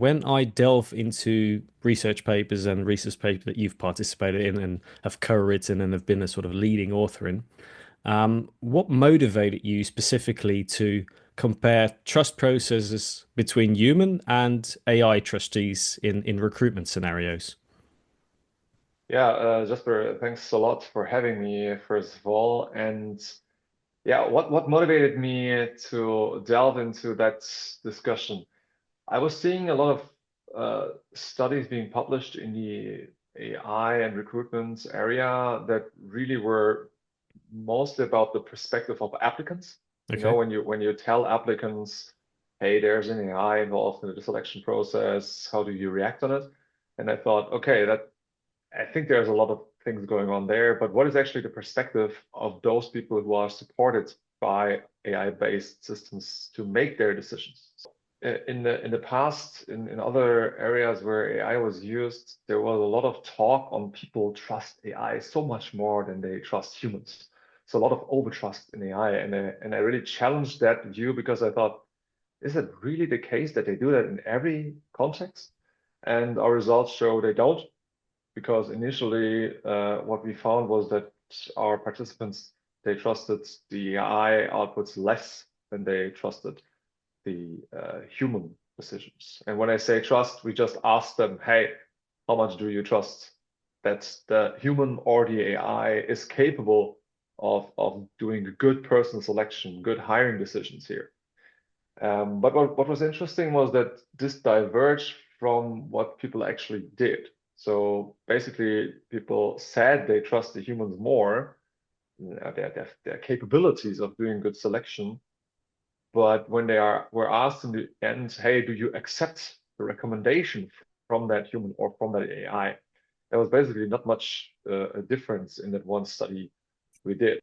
when I delve into research papers and research papers that you've participated in and have co-written and have been a sort of leading author in, what motivated you specifically to compare trust processes between human and AI trustees in recruitment scenarios? Yeah, Jasper, thanks a lot for having me, first of all. And yeah, what motivated me to delve into that discussion? I was seeing a lot of studies being published in the AI and recruitment area that really were mostly about the perspective of applicants. You know, Okay. when you tell applicants, hey, there's an AI involved in the selection process, how do you react on it? And I thought, okay, that I think there's a lot of things going on there, but what is actually the perspective of those people who are supported by AI-based systems to make their decisions? In the past, in other areas where AI was used, there was a lot of talk on people trust AI so much more than they trust humans. So a lot of overtrust in AI, and I really challenged that view because I thought, is it really the case that they do that in every context? And our results show they don't, because initially what we found was that our participants, they trusted the AI outputs less than they trusted the human decisions. And when I say trust, we just ask them, hey, how much do you trust that the human or the AI is capable of doing a good person selection, good hiring decisions here? But what was interesting was that this diverged from what people actually did. So basically, people said they trust the humans more, their capabilities of doing good selection. But when were asked in the end, hey, do you accept the recommendation from that human or from that AI? There was basically not much a difference in that one study we did.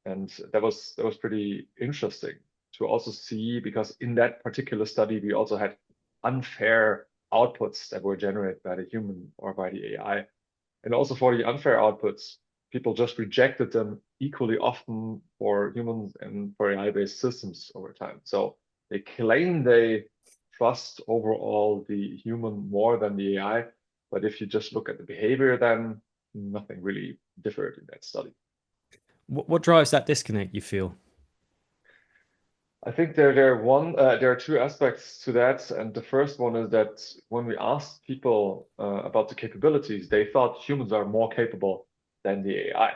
And that was pretty interesting to also see, because in that particular study we also had unfair outputs that were generated by the human or by the AI. And also for the unfair outputs, people just rejected them equally often for humans and for AI-based systems over time. So they claim they trust overall the human more than the AI, but if you just look at the behavior, then nothing really differed in that study. What drives that disconnect, you feel? I think there are two aspects to that, and the first one is that when we asked people about the capabilities, they thought humans are more capable than the AI.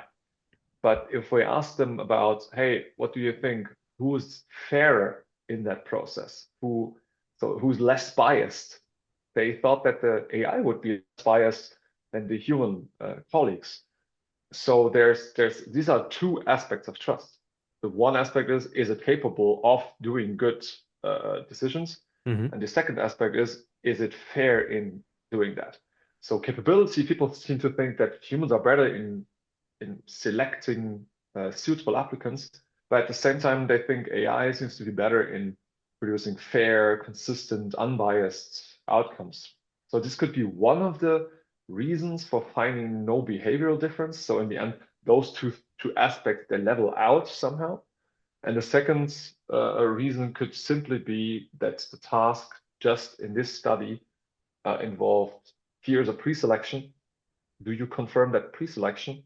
But if we ask them about, hey, what do you think? Who is fairer in that process? Who's less biased? They thought that the AI would be less biased than the human colleagues. So there's these are two aspects of trust. The one aspect is it capable of doing good decisions? Hmm. And the second aspect is it fair in doing that? So capability, people seem to think that humans are better in selecting suitable applicants, but at the same time, they think AI seems to be better in producing fair, consistent, unbiased outcomes. So this could be one of the reasons for finding no behavioral difference. So in the end, those two aspects, they level out somehow. And the second reason could simply be that the task just in this study involved, here's a pre-selection. Do you confirm that pre-selection?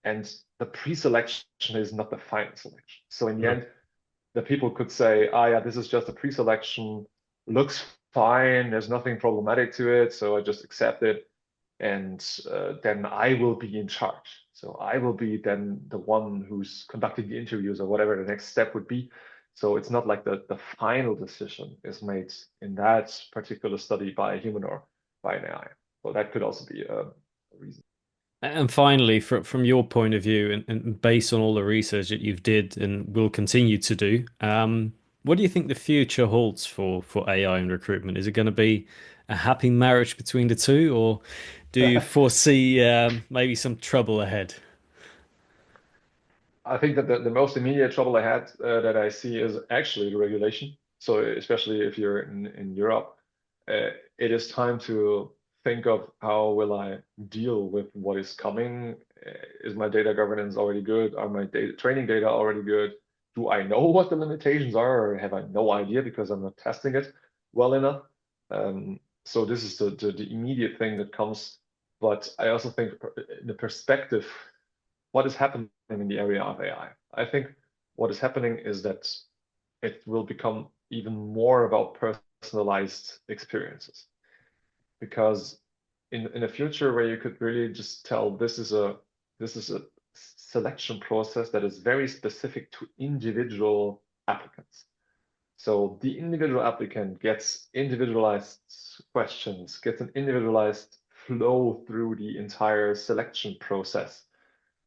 And the pre-selection is not the final selection. So in the No. end, the people could say, ah, yeah, this is just a pre-selection, looks fine, there's nothing problematic to it, so I just accept it, and then I will be in charge. So I will be then the one who's conducting the interviews or whatever the next step would be. So it's not like the final decision is made in that particular study by a human or by an AI. So that could also be a reason. And finally, from your point of view, and based on all the research that you've did and will continue to do, what do you think the future holds for AI and recruitment? Is it going to be a happy marriage between the two, or do you foresee maybe some trouble ahead? I think that the most immediate trouble I had that I see is actually the regulation. So especially if you're in Europe, it is time to think of how will I deal with what is coming. Is my data governance already good? Are my data training data already good? Do I know what the limitations are, or have I no idea because I'm not testing it well enough? So this is the immediate thing that comes. But I also think in the perspective, what is happening in the area of AI? I think what is happening is that it will become even more about personalized experiences. Because in a future where you could really just tell this is a selection process that is very specific to individual applicants. So the individual applicant gets individualized questions, gets an individualized flow through the entire selection process.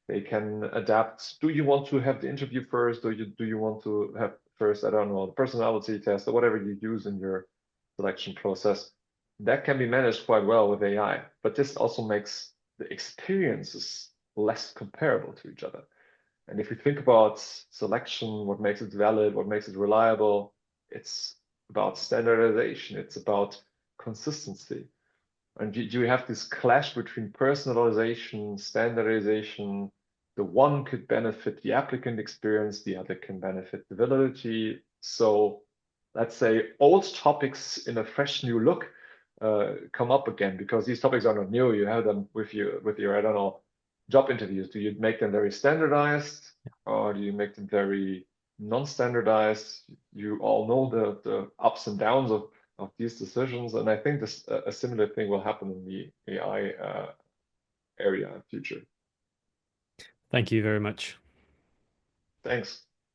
They can adapt. Do you want to have the interview first? Do you want to have first, I don't know, the personality test or whatever you use in your selection process? That can be managed quite well with AI, but this also makes the experiences less comparable to each other. And if you think about selection, what makes it valid, what makes it reliable, it's about standardization, it's about consistency. And you have this clash between personalization, standardization. The one could benefit the applicant experience, the other can benefit the validity. So let's say old topics in a fresh new look come up again because these topics are not new. You have them with your I don't know job interviews. Do you make them very standardized or do you make them very non-standardized? You all know the ups and downs of these decisions. And I think this a similar thing will happen in the AI area in future. Thank you very much. Thanks.